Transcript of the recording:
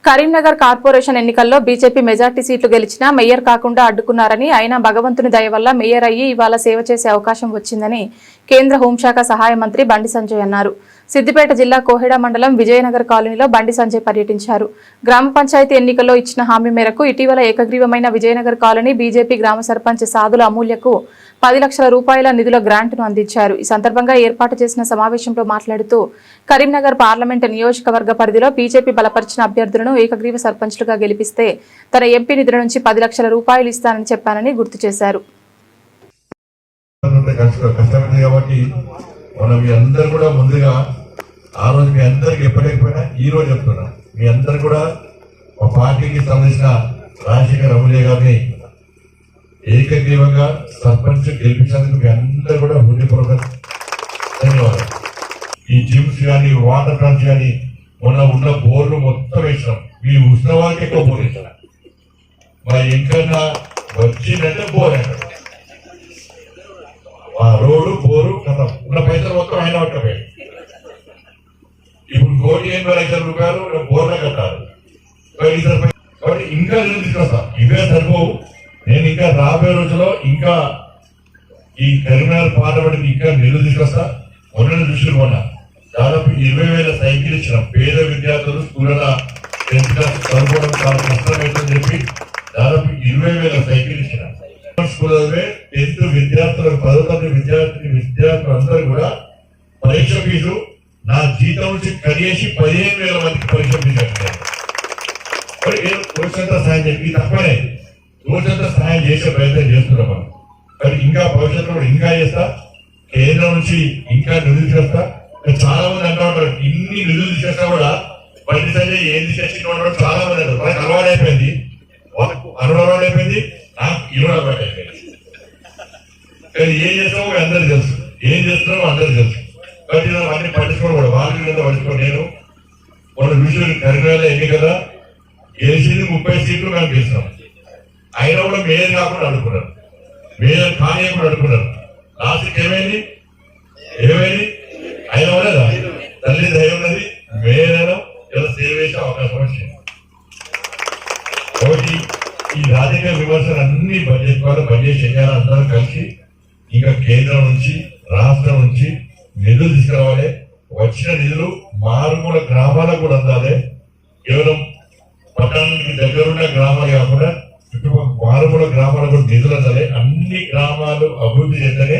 Karimnagar corporation ఎన్నికల్లో BJP majority సీట్లు గెలిచినా మేయర్ కాకుండా అడ్డుకున్నారని, అయినా భగవంతుని దయ వల్ల మేయర్ అయ్యి ఇవాళ సేవ చేసే అవకాశం వచ్చిందని కేంద్ర హోంశాఖ సహాయ మంత్రి బండి సంజయ్ అన్నారు. సిద్దిపేట జిల్లా కోహెడ మండలం విజయనగర్ కాలనీలో బండి సంజయ్ పర్యటించారు. గ్రామ పంచాయతీ ఎన్నికల్లో ఇచ్చిన హామీ మేరకు ఇటీవల ఏకగ్రీవమైన విజయనగర్ కాలనీ బీజేపీ గ్రామ సర్పంచ్ సాదుల అమూల్యకు 10 లక్షల రూపాయల నిధుల గ్రాంట్ను అందించారు. ఈ సందర్భంగా ఏర్పాటు చేసిన సమావేశంలో మాట్లాడుతూ కరీంనగర్ పార్లమెంటు నియోజకవర్గ పరిధిలో బీజేపీ బలపరిచిన అభ్యర్థులను ఏకగ్రీవ సర్పంచ్లుగా గెలిపిస్తే తన ఎంపీ నిధుల నుంచి 10 లక్షల రూపాయలు ఇస్తానని చెప్పానని గుర్తు చేశారు. ఏకగ్రీవంగా సర్పంచ్ గెలిపించినందుకు మీ అందరూ కూడా హృదయపూర్వక ధన్యవాదాలు. ఈ జిమ్స్ కానీ వాటర్ ట్యాంక్స్ కానీ మొన్న ఉన్న బోర్లు మొత్తం వేసినాం. మీ ఉష్ణవాళ్ళకి ఎక్కువ బోర్ వేసినా మరి ఇంకన్నా వచ్చిందంటే బోర్ అంటారు. ఆ రోడ్డు బోరు ఉన్న పైసలు మొత్తం ఆయన పట్టపోయాడు. ఇప్పుడు 1,80,00,000 రూపాయలు బోర్లో కట్టాలి. కాబట్టి ఇంకా నిధులు తీసుకొస్తా. ఇవే సరిపోవు. నేను ఇంకా రాబోయే రోజుల్లో ఇంకా ఈ కరీంనగర్ పార్లమెంట్కి ఇంకా నిధులు తీసుకొస్తా. మొన్న దృష్టిలో కొన్నా దాదాపు 20,000 సైకిల్ ఇచ్చిన పేద విద్యార్థులు స్కూళ్ళ చదువుకోవడం చాలా కష్టమైందని చెప్పి దాదాపు 20,000 సైకిల్ ఇచ్చిన స్కూల్ 10th విద్యార్థులకు 10వ తరగతి విద్యార్థులు అందరూ కూడా పరీక్ష ఫీజు నా జీతం నుంచి కడిగేసి 15,000 మందికి పరీక్ష ఫీజు కట్టారు. సహాయం చెప్పి తప్పనే రోజంతా సహాయం చేసే ప్రయత్నం చేస్తున్నాం మనం. కానీ ఇంకా భవిష్యత్తులో కూడా ఇంకా చేస్తా. కేంద్రం నుంచి ఇంకా నిధులు చేస్తా. చాలా మంది అంటూ ఉంటారు ఇన్ని నిధులు చేస్తా కూడా బండి సంజయ్ ఏం చేసిన చాలా మంది అంటారు. వాళ్ళకి అలవాటు అయిపోయింది, వాళ్ళకు అలవాటు అయిపోయింది, నాకు ఇరవై అలవాటు అయిపోయింది. కానీ ఏం చేస్తామో అందరు తెలుసు, ఏం చేస్తున్నామో అందరు తెలుసు. కాబట్టి అన్ని పట్టించుకోవడం కూడా వాళ్ళు పట్టించుకో. నేను మన విషయం కరీంనగర్ ఎన్నికల గెలిచింది 30 సీట్లు మేము గెలిచినాం. అయినా కూడా మేయర్ కాకుండా అడుగుతున్నారు, మేయర్ కానీ కూడా అడుగుతున్నారు. లాస్ట్కి ఏమైంది అయినా కూడా తల్లి దయ ఉన్నది. మేయర్ అయినా ఇలా సేవ చేసే అవకాశం వచ్చింది. కాబట్టి ఈ రాజకీయ విమర్శలు అన్ని బంద్ చేసుకోవాలి, బంద్ చేసి చేయాలి. అందరం కలిసి ఇంకా కేంద్రం నుంచి రాష్ట్రం నుంచి నిధులు తీసుకురావాలి. వచ్చిన నిధులు మారుమూల గ్రామాలకు కూడా అందాలి. కేవలం పట్టణానికి దగ్గరున్న గ్రామాలు కాకుండా మారుమూల గ్రామాలకు నిధులు అందాలి. అన్ని గ్రామాలు అభివృద్ధి చేస్తేనే